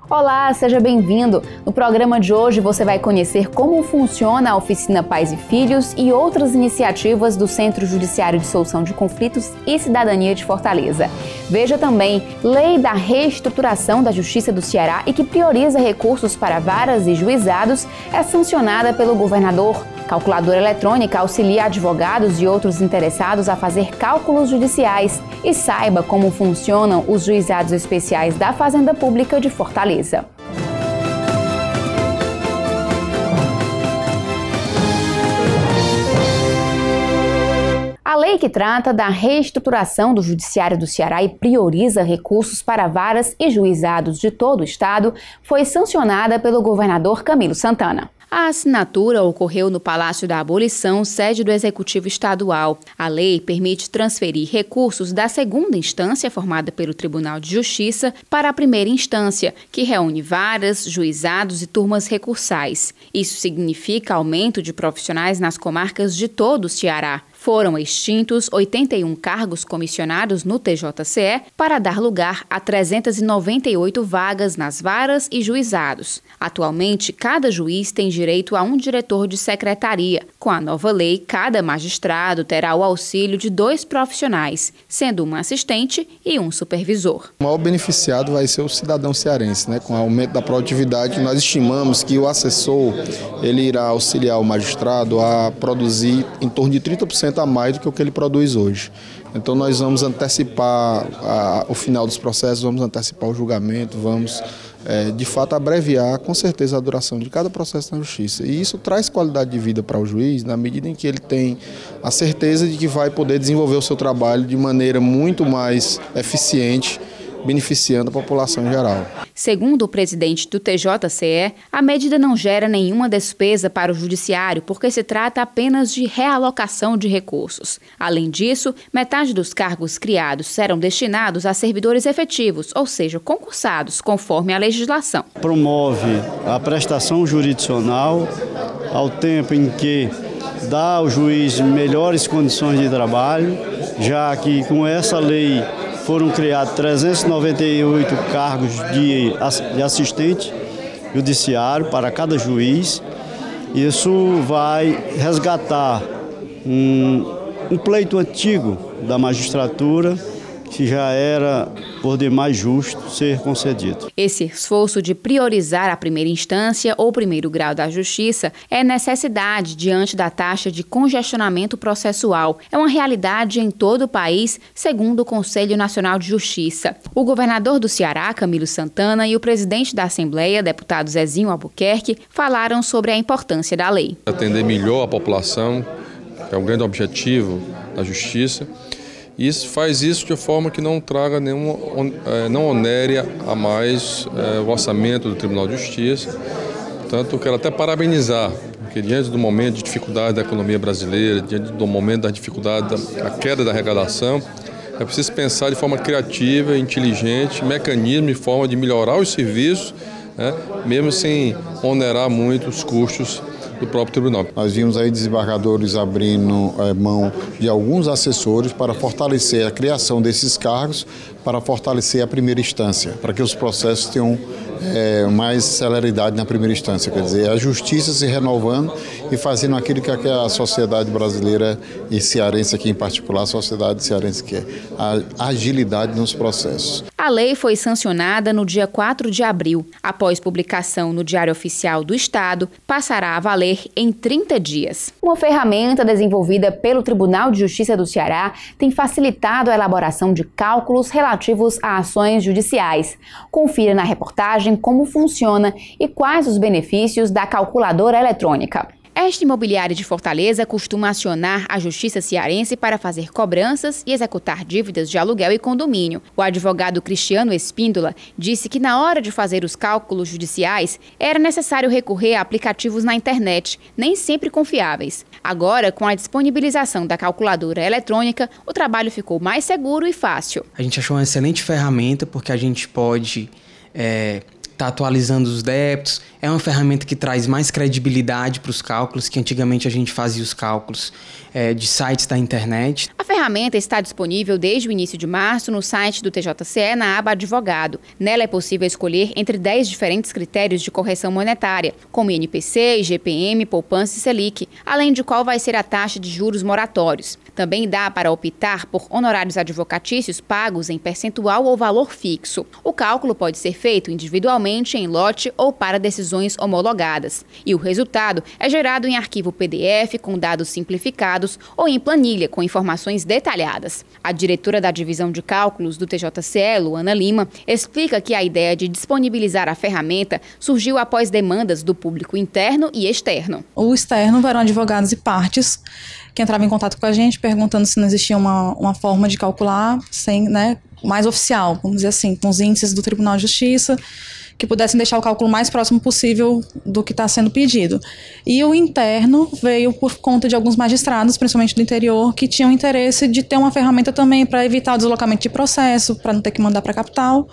Olá, seja bem-vindo! No programa de hoje você vai conhecer como funciona a Oficina Pais e Filhos e outras iniciativas do Centro Judiciário de Solução de Conflitos e Cidadania de Fortaleza. Veja também Lei da Reestruturação da Justiça do Ceará e que prioriza recursos para varas e juizados é sancionada pelo governador. Calculadora eletrônica auxilia advogados e outros interessados a fazer cálculos judiciais. E saiba como funcionam os juizados especiais da Fazenda Pública de Fortaleza. A lei que trata da reestruturação do Judiciário do Ceará e prioriza recursos para varas e juizados de todo o estado foi sancionada pelo governador Camilo Santana. A assinatura ocorreu no Palácio da Abolição, sede do Executivo Estadual. A lei permite transferir recursos da segunda instância, formada pelo Tribunal de Justiça, para a primeira instância, que reúne varas, juizados e turmas recursais. Isso significa aumento de profissionais nas comarcas de todo o Ceará. Foram extintos 81 cargos comissionados no TJCE para dar lugar a 398 vagas nas varas e juizados. Atualmente, cada juiz tem direito a um diretor de secretaria. Com a nova lei, cada magistrado terá o auxílio de 2 profissionais, sendo um assistente e um supervisor. O maior beneficiado vai ser o cidadão cearense, né? Com o aumento da produtividade, nós estimamos que o assessor ele irá auxiliar o magistrado a produzir em torno de 30% a mais do que o que ele produz hoje. Então nós vamos antecipar o final dos processos, vamos antecipar o julgamento, vamos de fato abreviar com certeza a duração de cada processo na justiça. E isso traz qualidade de vida para o juiz na medida em que ele tem a certeza de que vai poder desenvolver o seu trabalho de maneira muito mais eficiente, beneficiando a população em geral. Segundo o presidente do TJCE, a medida não gera nenhuma despesa para o judiciário porque se trata apenas de realocação de recursos. Além disso, metade dos cargos criados serão destinados a servidores efetivos, ou seja, concursados, conforme a legislação. Promove a prestação jurisdicional ao tempo em que dá ao juiz melhores condições de trabalho, já que com essa lei foram criados 398 cargos de assistente judiciário para cada juiz. Isso vai resgatar um pleito antigo da magistratura, que já era por demais justo ser concedido. Esse esforço de priorizar a primeira instância ou primeiro grau da justiça é necessidade diante da taxa de congestionamento processual. É uma realidade em todo o país, segundo o Conselho Nacional de Justiça. O governador do Ceará, Camilo Santana, e o presidente da Assembleia, deputado Zezinho Albuquerque, falaram sobre a importância da lei. Atender melhor a população é um grande objetivo da justiça. E faz isso de forma que não traga não onere a mais o orçamento do Tribunal de Justiça. Portanto, eu quero até parabenizar, porque diante do momento de dificuldade da economia brasileira, diante do momento da dificuldade da queda da arrecadação, é preciso pensar de forma criativa, inteligente, mecanismo e forma de melhorar os serviços, né, mesmo sem onerar muito os custos do próprio tribunal. Nós vimos aí desembargadores abrindo mão de alguns assessores para fortalecer a criação desses cargos, para fortalecer a primeira instância, para que os processos tenham mais celeridade na primeira instância, quer dizer, a justiça se renovando e fazendo aquilo que a sociedade brasileira e cearense aqui em particular, a sociedade cearense quer, a agilidade nos processos. A lei foi sancionada no dia 4 de abril. Após publicação no Diário Oficial do Estado, passará a valer em 30 dias. Uma ferramenta desenvolvida pelo Tribunal de Justiça do Ceará tem facilitado a elaboração de cálculos relativos a ações judiciais. Confira na reportagem como funciona e quais os benefícios da calculadora eletrônica. Esta imobiliária de Fortaleza costuma acionar a Justiça Cearense para fazer cobranças e executar dívidas de aluguel e condomínio. O advogado Cristiano Espíndola disse que na hora de fazer os cálculos judiciais era necessário recorrer a aplicativos na internet, nem sempre confiáveis. Agora, com a disponibilização da calculadora eletrônica, o trabalho ficou mais seguro e fácil. A gente achou uma excelente ferramenta porque a gente pode está atualizando os débitos, é uma ferramenta que traz mais credibilidade para os cálculos, que antigamente a gente fazia os cálculos de sites da internet. A ferramenta está disponível desde o início de março no site do TJCE na aba Advogado. Nela é possível escolher entre 10 diferentes critérios de correção monetária, como INPC, IGPM, poupança e Selic, além de qual vai ser a taxa de juros moratórios. Também dá para optar por honorários advocatícios pagos em percentual ou valor fixo. O cálculo pode ser feito individualmente, em lote ou para decisões homologadas. E o resultado é gerado em arquivo PDF com dados simplificados ou em planilha com informações detalhadas. A diretora da divisão de cálculos do TJCE, Luana Lima, explica que a ideia de disponibilizar a ferramenta surgiu após demandas do público interno e externo. O externo eram advogados e partes que entravam em contato com a gente perguntando se não existia uma forma de calcular sem, mais oficial, vamos dizer assim, com os índices do Tribunal de Justiça, que pudessem deixar o cálculo mais próximo possível do que está sendo pedido. E o interno veio por conta de alguns magistrados, principalmente do interior, que tinham interesse de ter uma ferramenta também para evitar o deslocamento de processo, para não ter que mandar para a capital,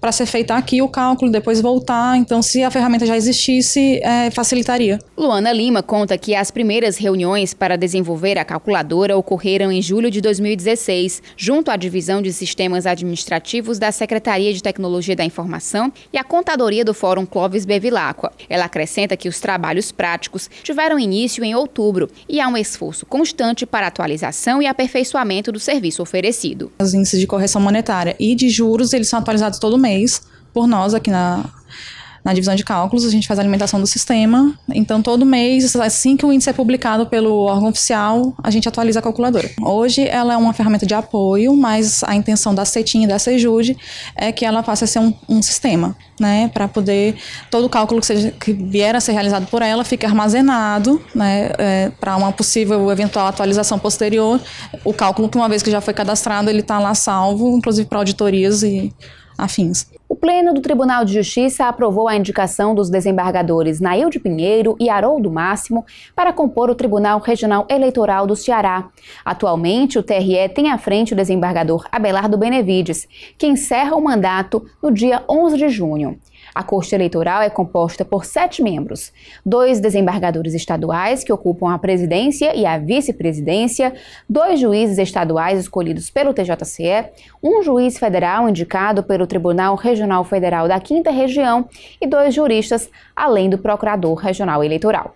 para ser feito aqui o cálculo, depois voltar. Então, se a ferramenta já existisse, facilitaria. Luana Lima conta que as primeiras reuniões para desenvolver a calculadora ocorreram em julho de 2016, junto à Divisão de Sistemas Administrativos da Secretaria de Tecnologia da Informação e a Contadoria do Fórum Clóvis Bevilacqua. Ela acrescenta que os trabalhos práticos tiveram início em outubro e há um esforço constante para atualização e aperfeiçoamento do serviço oferecido. Os índices de correção monetária e de juros, eles são atualizados todo mês por nós aqui na divisão de cálculos. A gente faz a alimentação do sistema, então todo mês, assim que o índice é publicado pelo órgão oficial, a gente atualiza a calculadora. Hoje ela é uma ferramenta de apoio, mas a intenção da CETIM e da Sejude é que ela passe a ser um sistema, para poder todo o cálculo que vier a ser realizado por ela fique armazenado, para uma possível eventual atualização posterior. O cálculo, que uma vez que já foi cadastrado, ele está lá salvo, inclusive para auditorias e afins. O Pleno do Tribunal de Justiça aprovou a indicação dos desembargadores Nailde Pinheiro e Haroldo Máximo para compor o Tribunal Regional Eleitoral do Ceará. Atualmente, o TRE tem à frente o desembargador Abelardo Benevides, que encerra o mandato no dia 11 de junho. A Corte Eleitoral é composta por 7 membros, 2 desembargadores estaduais que ocupam a presidência e a vice-presidência, 2 juízes estaduais escolhidos pelo TJCE, 1 juiz federal indicado pelo Tribunal Regional Federal da 5ª Região e 2 juristas, além do Procurador Regional Eleitoral.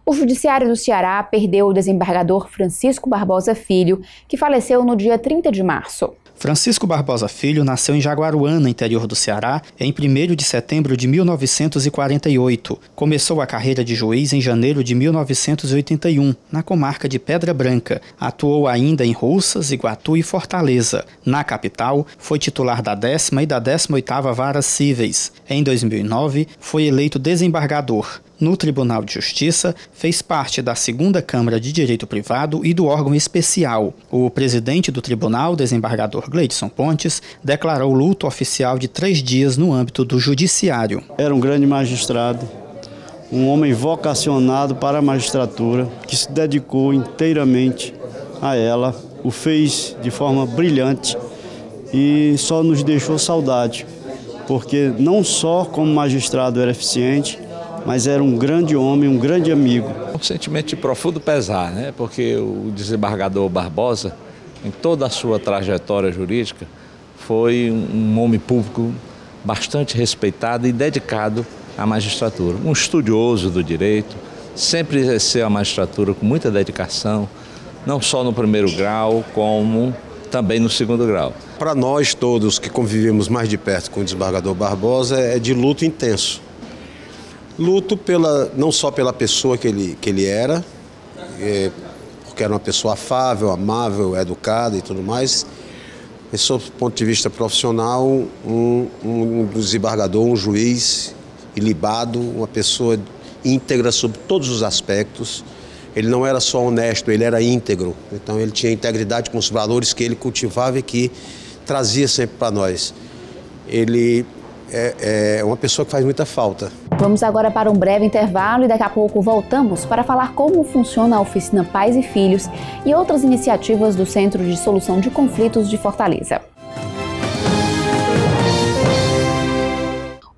O Judiciário do Ceará perdeu o desembargador Francisco Barbosa Filho, que faleceu no dia 30 de março. Francisco Barbosa Filho nasceu em Jaguaruana, interior do Ceará, em 1º de setembro de 1948. Começou a carreira de juiz em janeiro de 1981, na comarca de Pedra Branca. Atuou ainda em Russas, Iguatu e Fortaleza. Na capital, foi titular da 10ª e da 18ª Varas Cíveis. Em 2009, foi eleito desembargador. No Tribunal de Justiça, fez parte da 2ª Câmara de Direito Privado e do órgão especial. O presidente do tribunal, desembargador Gleidson Pontes, declarou luto oficial de 3 dias no âmbito do judiciário. Era um grande magistrado, um homem vocacionado para a magistratura, que se dedicou inteiramente a ela, o fez de forma brilhante e só nos deixou saudade, porque não só como magistrado era eficiente, mas era um grande homem, um grande amigo. Um sentimento de profundo pesar, porque o desembargador Barbosa, em toda a sua trajetória jurídica, foi um homem público bastante respeitado e dedicado à magistratura. Um estudioso do direito, sempre exerceu a magistratura com muita dedicação, não só no 1º grau, como também no 2º grau. Para nós todos que convivemos mais de perto com o desembargador Barbosa, é de luto intenso. Luto não só pela pessoa que ele era, porque era uma pessoa afável, amável, educada e tudo mais, mas, sob o ponto de vista profissional, um desembargador, um juiz ilibado, uma pessoa íntegra sobre todos os aspectos. Ele não era só honesto, ele era íntegro. Então ele tinha integridade com os valores que ele cultivava e que trazia sempre para nós. Ele é uma pessoa que faz muita falta. Vamos agora para um breve intervalo e daqui a pouco voltamos para falar como funciona a oficina Pais e Filhos e outras iniciativas do Centro de Solução de Conflitos de Fortaleza.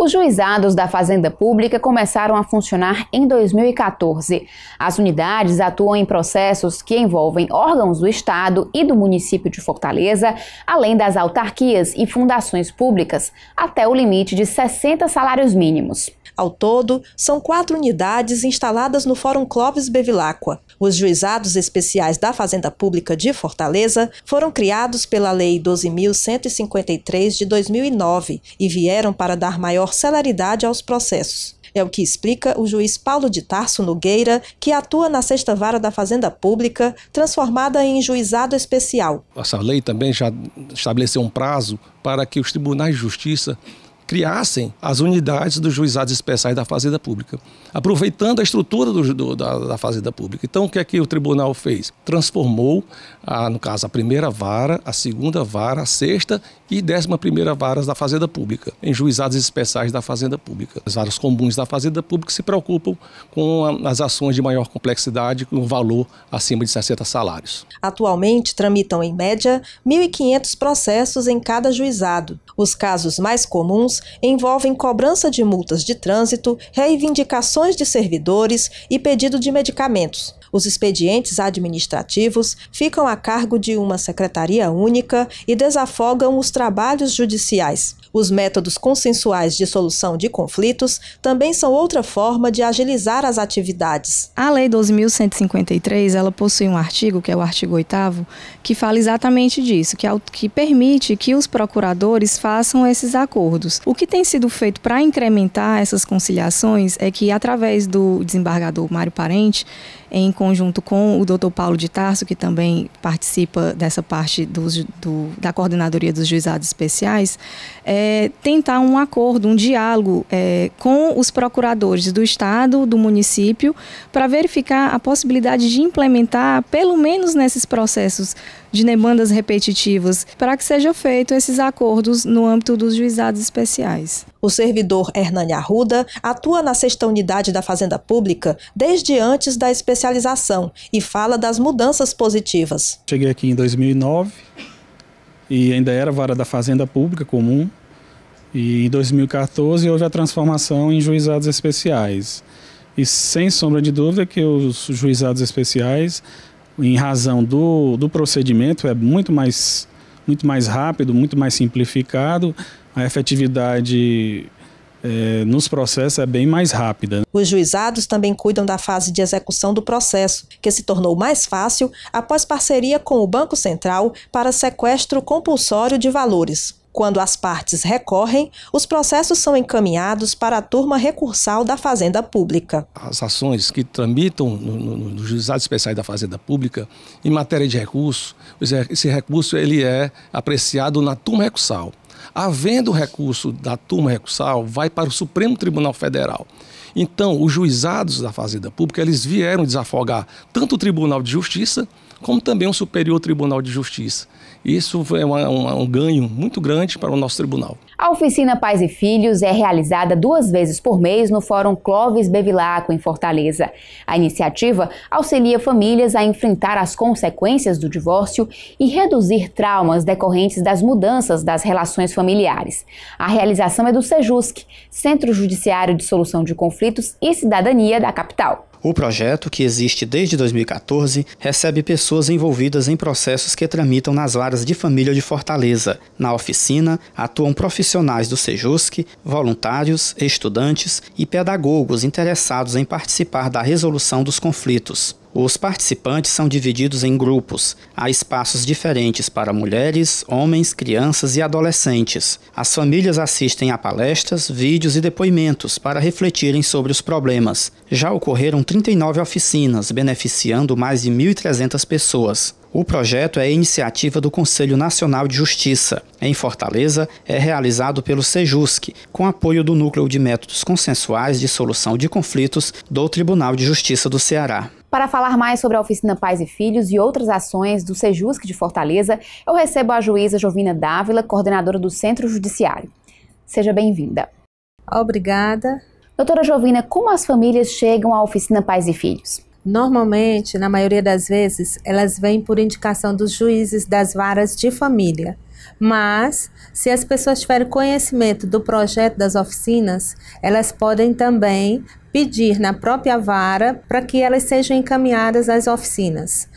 Os juizados da Fazenda Pública começaram a funcionar em 2014. As unidades atuam em processos que envolvem órgãos do Estado e do município de Fortaleza, além das autarquias e fundações públicas, até o limite de 60 salários mínimos. Ao todo, são 4 unidades instaladas no Fórum Clóvis Bevilacqua. Os juizados especiais da Fazenda Pública de Fortaleza foram criados pela Lei 12.153 de 2009 e vieram para dar maior celeridade aos processos. É o que explica o juiz Paulo de Tarso Nogueira, que atua na 6ª Vara da Fazenda Pública, transformada em juizado especial. Essa lei também já estabeleceu um prazo para que os tribunais de justiça criassem as unidades dos juizados especiais da Fazenda Pública, aproveitando a estrutura da Fazenda Pública. Então, o que é que o tribunal fez? Transformou, no caso, a 1ª Vara, a 2ª Vara, a 6ª e 11ª Varas da Fazenda Pública, em juizados especiais da Fazenda Pública. As varas comuns da Fazenda Pública se preocupam com as ações de maior complexidade, com um valor acima de 60 salários. Atualmente, tramitam, em média, 1.500 processos em cada juizado. Os casos mais comuns envolvem cobrança de multas de trânsito, reivindicações de servidores e pedido de medicamentos. Os expedientes administrativos ficam a cargo de uma secretaria única e desafogam os trabalhos judiciais. Os métodos consensuais de solução de conflitos também são outra forma de agilizar as atividades. A Lei 12.153, ela possui um artigo, que é o artigo 8º, que fala exatamente disso, que permite que os procuradores façam esses acordos. O que tem sido feito para incrementar essas conciliações é que, através do desembargador Mário Parente, em conjunto com o Dr. Paulo de Tarso, que também participa dessa parte da coordenadoria dos juizados especiais, tentar um acordo, um diálogo com os procuradores do Estado, do município, para verificar a possibilidade de implementar, pelo menos nesses processos de demandas repetitivas, para que sejam feitos esses acordos no âmbito dos juizados especiais. O servidor Hernani Arruda atua na 6ª Unidade da Fazenda Pública desde antes da especialização e fala das mudanças positivas. Cheguei aqui em 2009 e ainda era vara da Fazenda Pública comum, e em 2014 houve a transformação em juizados especiais. E sem sombra de dúvida que os juizados especiais, em razão do procedimento, é muito mais rápido, muito mais simplificado, a efetividade nos processos é bem mais rápida. Os juizados também cuidam da fase de execução do processo, que se tornou mais fácil após parceria com o Banco Central para sequestro compulsório de valores. Quando as partes recorrem, os processos são encaminhados para a turma recursal da Fazenda Pública. As ações que tramitam nos juizados especiais da Fazenda Pública, em matéria de recurso, esse recurso ele é apreciado na turma recursal. Havendo recurso da turma recursal, vai para o Supremo Tribunal Federal. Então, os juizados da Fazenda Pública, eles vieram desafogar tanto o Tribunal de Justiça, como também o Superior Tribunal de Justiça. Isso é um ganho muito grande para o nosso tribunal. A oficina Pais e Filhos é realizada 2 vezes por mês no Fórum Clóvis Bevilacqua, em Fortaleza. A iniciativa auxilia famílias a enfrentar as consequências do divórcio e reduzir traumas decorrentes das mudanças das relações familiares. A realização é do Sejusc, Centro Judiciário de Solução de Conflitos e Cidadania da capital. O projeto, que existe desde 2014, recebe pessoas envolvidas em processos que tramitam nas varas de família de Fortaleza. Na oficina, atuam profissionais do Sejusc, voluntários, estudantes e pedagogos interessados em participar da resolução dos conflitos. Os participantes são divididos em grupos. Há espaços diferentes para mulheres, homens, crianças e adolescentes. As famílias assistem a palestras, vídeos e depoimentos para refletirem sobre os problemas. Já ocorreram 39 oficinas, beneficiando mais de 1.300 pessoas. O projeto é iniciativa do Conselho Nacional de Justiça. Em Fortaleza, é realizado pelo Sejusc, com apoio do Núcleo de Métodos Consensuais de Solução de Conflitos do Tribunal de Justiça do Ceará. Para falar mais sobre a oficina Pais e Filhos e outras ações do Sejusc de Fortaleza, eu recebo a juíza Jovina Dávila, coordenadora do Centro Judiciário. Seja bem-vinda. Obrigada. Doutora Jovina, como as famílias chegam à oficina Pais e Filhos? Normalmente, na maioria das vezes, elas vêm por indicação dos juízes das varas de família. Mas, se as pessoas tiverem conhecimento do projeto das oficinas, elas podem também pedir na própria vara para que elas sejam encaminhadas às oficinas.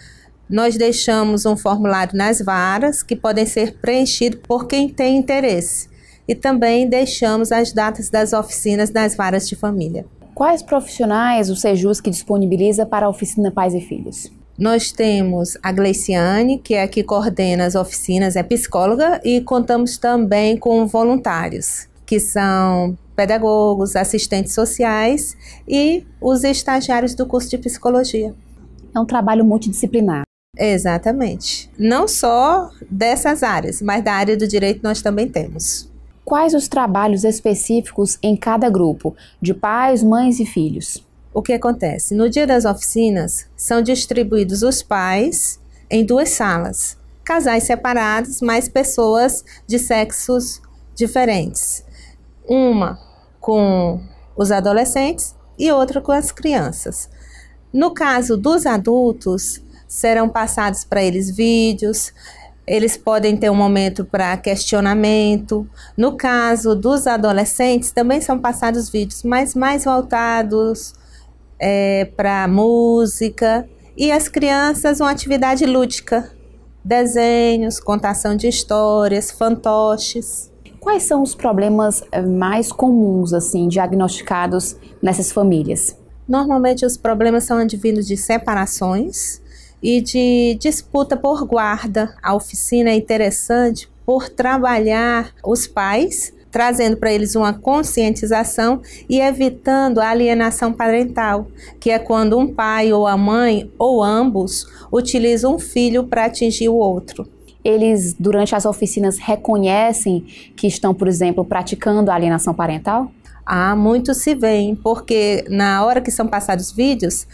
Nós deixamos um formulário nas varas que podem ser preenchidos por quem tem interesse. E também deixamos as datas das oficinas nas varas de família. Quais profissionais o Sejusc disponibiliza para a oficina Pais e Filhos? Nós temos a Gleiciane, que é a que coordena as oficinas, é psicóloga, e contamos também com voluntários, que são pedagogos, assistentes sociais e os estagiários do curso de psicologia. É um trabalho multidisciplinar. Exatamente. Não só dessas áreas, mas da área do direito nós também temos. Quais os trabalhos específicos em cada grupo, de pais, mães e filhos? O que acontece? No dia das oficinas, são distribuídos os pais em 2 salas. Casais separados, mas pessoas de sexos diferentes. Uma com os adolescentes e outra com as crianças. No caso dos adultos, serão passados para eles vídeos, eles podem ter um momento para questionamento. No caso dos adolescentes, também são passados vídeos, mas mais voltados para música. E as crianças, uma atividade lúdica, desenhos, contação de histórias, fantoches. Quais são os problemas mais comuns, assim, diagnosticados nessas famílias? Normalmente os problemas são advindos de separações e de disputa por guarda. A oficina é interessante por trabalhar os pais, trazendo para eles uma conscientização e evitando a alienação parental, que é quando um pai ou a mãe, ou ambos, utilizam um filho para atingir o outro. Eles, durante as oficinas, reconhecem que estão, por exemplo, praticando a alienação parental? Muitos se veem, porque na hora que são passados vídeos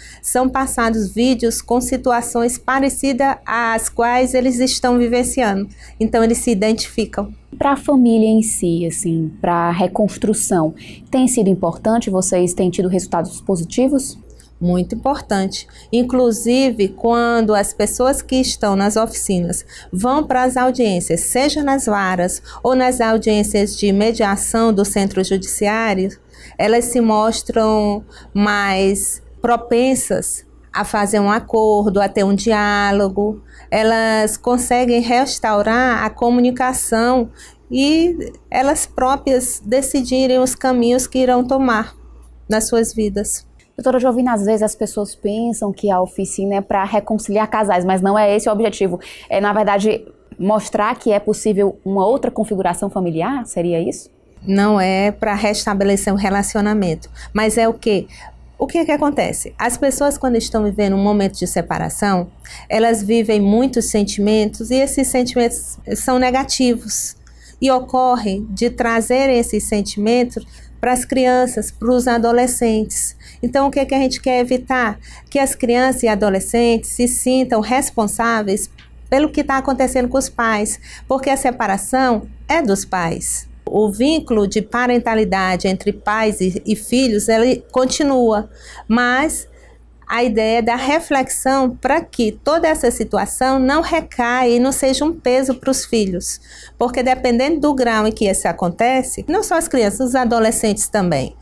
com situações parecidas às quais eles estão vivenciando. Então eles se identificam. Para a família em si, assim, para a reconstrução, tem sido importante? Vocês têm tido resultados positivos? Muito importante. Inclusive, quando as pessoas que estão nas oficinas vão para as audiências, seja nas varas ou nas audiências de mediação do centro judiciário, elas se mostram mais propensas a fazer um acordo, a ter um diálogo. Elas conseguem restaurar a comunicação e elas próprias decidirem os caminhos que irão tomar nas suas vidas. Doutora Jovina, às vezes as pessoas pensam que a oficina é para reconciliar casais, mas não é esse o objetivo. É, na verdade, mostrar que é possível uma outra configuração familiar? Seria isso? Não é para restabelecer um relacionamento, mas é o quê? O que acontece? As pessoas, quando estão vivendo um momento de separação, elas vivem muitos sentimentos e esses sentimentos são negativos. E ocorre de trazer esses sentimentos para as crianças, para os adolescentes. Então, o que a gente quer evitar? Que as crianças e adolescentes se sintam responsáveis pelo que está acontecendo com os pais, porque a separação é dos pais. O vínculo de parentalidade entre pais e filhos, ele continua, mas a ideia é da reflexão para que toda essa situação não recaia e não seja um peso para os filhos. Porque dependendo do grau em que isso acontece, não só as crianças, os adolescentes também,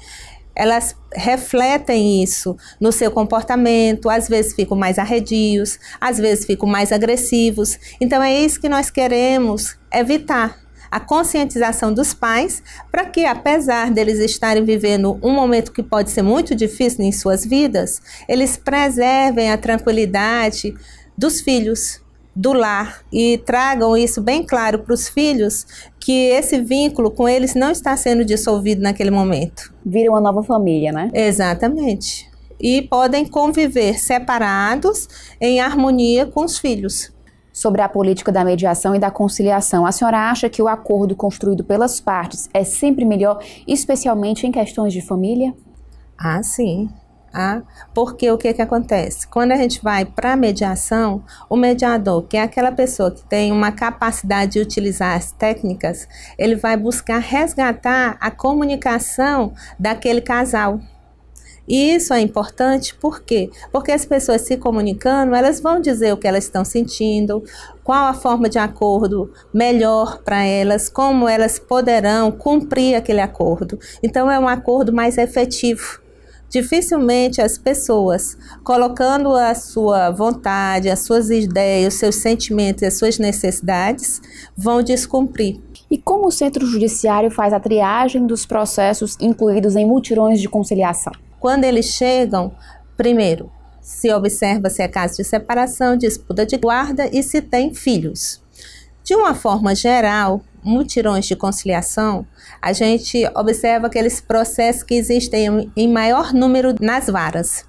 elas refletem isso no seu comportamento, às vezes ficam mais arredios, às vezes ficam mais agressivos. Então é isso que nós queremos evitar. A conscientização dos pais para que, apesar deles estarem vivendo um momento que pode ser muito difícil em suas vidas, eles preservem a tranquilidade dos filhos, do lar, e tragam isso bem claro para os filhos, que esse vínculo com eles não está sendo dissolvido naquele momento. Vira uma nova família, né? Exatamente. E podem conviver separados em harmonia com os filhos. Sobre a política da mediação e da conciliação, a senhora acha que o acordo construído pelas partes é sempre melhor, especialmente em questões de família? Sim. Porque o que acontece? Quando a gente vai para a mediação, o mediador, que é aquela pessoa que tem uma capacidade de utilizar as técnicas, ele vai buscar resgatar a comunicação daquele casal. E isso é importante por quê? Porque as pessoas se comunicando, elas vão dizer o que elas estão sentindo, qual a forma de acordo melhor para elas, como elas poderão cumprir aquele acordo. Então é um acordo mais efetivo. Dificilmente as pessoas, colocando a sua vontade, as suas ideias, os seus sentimentos e as suas necessidades, vão descumprir. E como o Centro Judiciário faz a triagem dos processos incluídos em mutirões de conciliação? Quando eles chegam, primeiro, se observa se é caso de separação, disputa de guarda e se tem filhos. De uma forma geral, mutirões de conciliação, a gente observa aqueles processos que existem em maior número nas varas.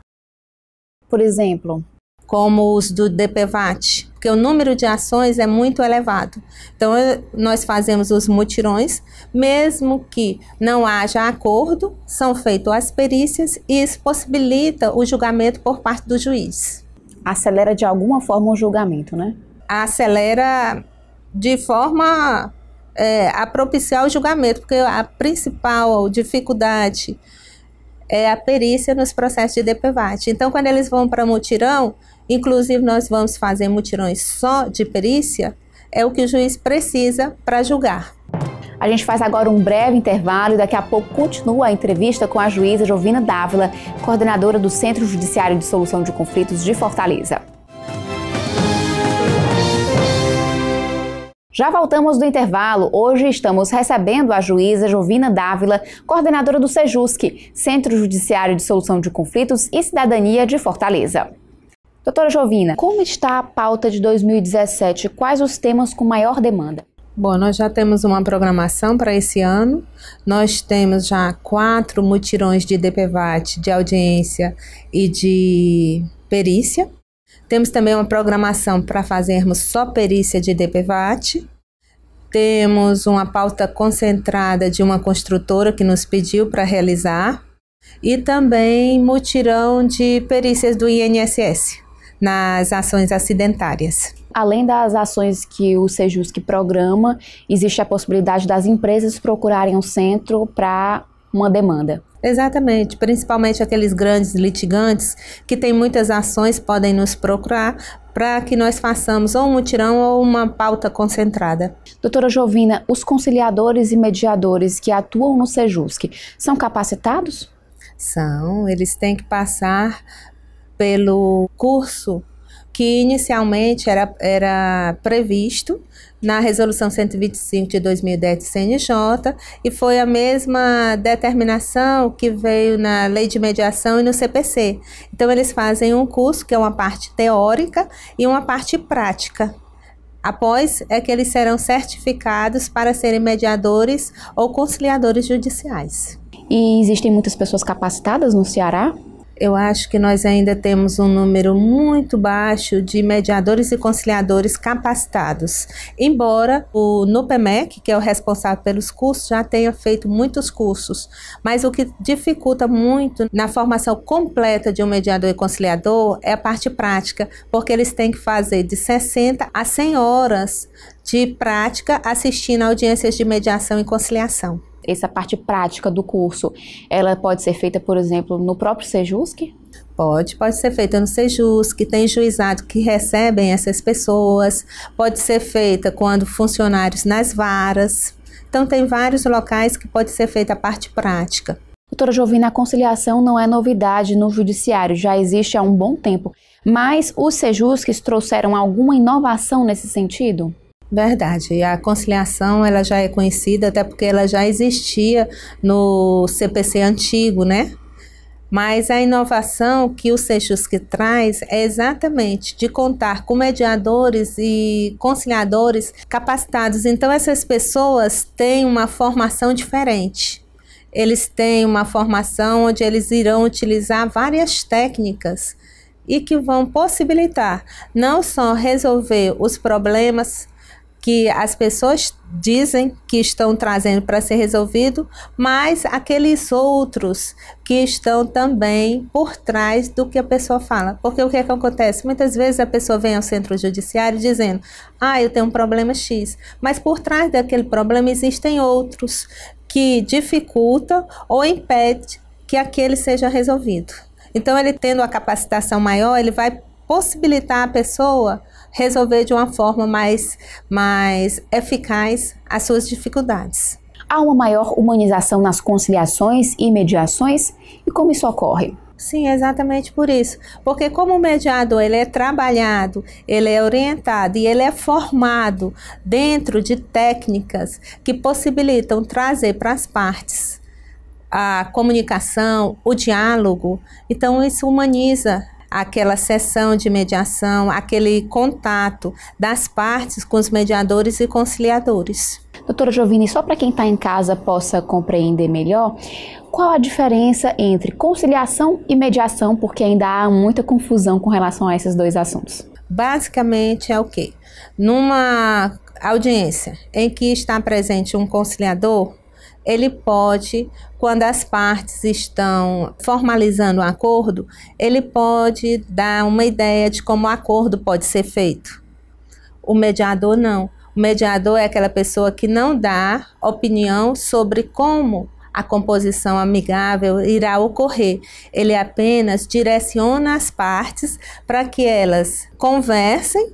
Por exemplo? Como os do DPVAT, porque o número de ações é muito elevado. Então, nós fazemos os mutirões, mesmo que não haja acordo, são feitas as perícias e isso possibilita o julgamento por parte do juiz. Acelera de alguma forma o julgamento, né? Acelera de forma a propiciar o julgamento, porque a principal dificuldade é a perícia nos processos de DPVAT. Então, quando eles vão para mutirão, inclusive nós vamos fazer mutirões só de perícia, é o que o juiz precisa para julgar. A gente faz agora um breve intervalo e daqui a pouco continua a entrevista com a juíza Jovina Dávila, coordenadora do Centro Judiciário de Solução de Conflitos de Fortaleza. Já voltamos do intervalo. Hoje estamos recebendo a juíza Jovina Dávila, coordenadora do SEJUSC, Centro Judiciário de Solução de Conflitos e Cidadania de Fortaleza. Doutora Jovina, como está a pauta de 2017? Quais os temas com maior demanda? Bom, nós já temos uma programação para esse ano. Nós temos já 4 mutirões de DPVAT, de audiência e de perícia. Temos também uma programação para fazermos só perícia de DPVAT. Temos uma pauta concentrada de uma construtora que nos pediu para realizar. E também mutirão de perícias do INSS nas ações acidentárias. Além das ações que o SEJUSC programa, existe a possibilidade das empresas procurarem o centro para uma demanda. Exatamente, principalmente aqueles grandes litigantes que têm muitas ações podem nos procurar para que nós façamos ou um mutirão ou uma pauta concentrada. Doutora Jovina, os conciliadores e mediadores que atuam no SEJUSC são capacitados? São, eles têm que passar pelo curso que inicialmente era previsto na Resolução 125 de 2010 do CNJ e foi a mesma determinação que veio na Lei de Mediação e no CPC. Então, eles fazem um curso que é uma parte teórica e uma parte prática. Após é que eles serão certificados para serem mediadores ou conciliadores judiciais. E existem muitas pessoas capacitadas no Ceará? Eu acho que nós ainda temos um número muito baixo de mediadores e conciliadores capacitados. Embora o NUPEMEC, que é o responsável pelos cursos, já tenha feito muitos cursos. Mas o que dificulta muito na formação completa de um mediador e conciliador é a parte prática, porque eles têm que fazer de 60 a 100 horas de prática assistindo a audiências de mediação e conciliação. Essa parte prática do curso, ela pode ser feita, por exemplo, no próprio SEJUSC? Pode ser feita no SEJUSC, tem juizado que recebem essas pessoas, pode ser feita quando funcionários nas varas. Então, tem vários locais que pode ser feita a parte prática. Doutora Jovina, a conciliação não é novidade no judiciário, já existe há um bom tempo, mas os SEJUSCs trouxeram alguma inovação nesse sentido? Verdade, a conciliação ela já é conhecida, até porque ela já existia no CPC antigo, né? Mas a inovação que o SEJUSC traz é exatamente de contar com mediadores e conciliadores capacitados. Então, essas pessoas têm uma formação diferente. Eles têm uma formação onde eles irão utilizar várias técnicas e que vão possibilitar não só resolver os problemas que as pessoas dizem que estão trazendo para ser resolvido, mas aqueles outros que estão também por trás do que a pessoa fala. Porque o que é que acontece? Muitas vezes a pessoa vem ao centro judiciário dizendo: eu tenho um problema X, mas por trás daquele problema existem outros que dificultam ou impedem que aquele seja resolvido. Então, ele tendo a capacitação maior, ele vai possibilitar a pessoa resolver de uma forma mais eficaz as suas dificuldades. Há uma maior humanização nas conciliações e mediações? E como isso ocorre? Sim, exatamente por isso. Porque como o mediador ele é trabalhado, ele é orientado e ele é formado dentro de técnicas que possibilitam trazer para as partes a comunicação, o diálogo, então isso humaniza aquela sessão de mediação, aquele contato das partes com os mediadores e conciliadores. Doutora Giovine, só para quem está em casa possa compreender melhor, qual a diferença entre conciliação e mediação, porque ainda há muita confusão com relação a esses dois assuntos? Basicamente é o quê? Numa audiência em que está presente um conciliador, ele pode, quando as partes estão formalizando o acordo, ele pode dar uma ideia de como o acordo pode ser feito. O mediador não. O mediador é aquela pessoa que não dá opinião sobre como a composição amigável irá ocorrer. Ele apenas direciona as partes para que elas conversem,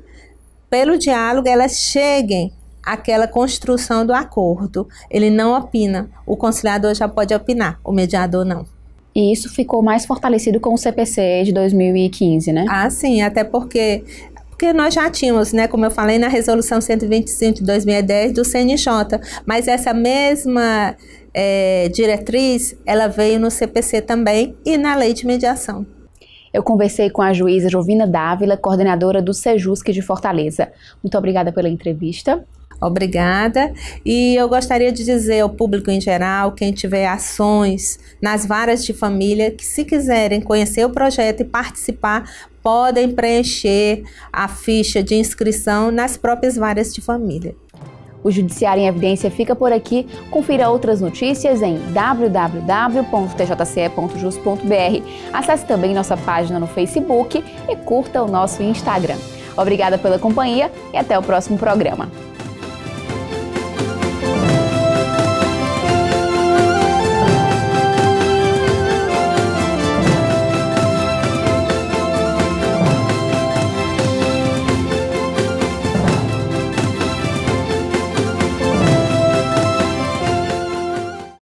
pelo diálogo elas cheguem àquela construção do acordo. Ele não opina, o conciliador já pode opinar, o mediador não. E isso ficou mais fortalecido com o CPC de 2015, né? Ah, sim, até porque nós já tínhamos, né, como eu falei, na Resolução 125 de 2010 do CNJ, mas essa mesma diretriz, ela veio no CPC também e na Lei de Mediação. Eu conversei com a juíza Jovina Dávila, coordenadora do Sejusc de Fortaleza. Muito obrigada pela entrevista. Obrigada. E eu gostaria de dizer ao público em geral, quem tiver ações nas varas de família, que se quiserem conhecer o projeto e participar, podem preencher a ficha de inscrição nas próprias varas de família. O Judiciário em Evidência fica por aqui. Confira outras notícias em www.tjce.jus.br. Acesse também nossa página no Facebook e curta o nosso Instagram. Obrigada pela companhia e até o próximo programa.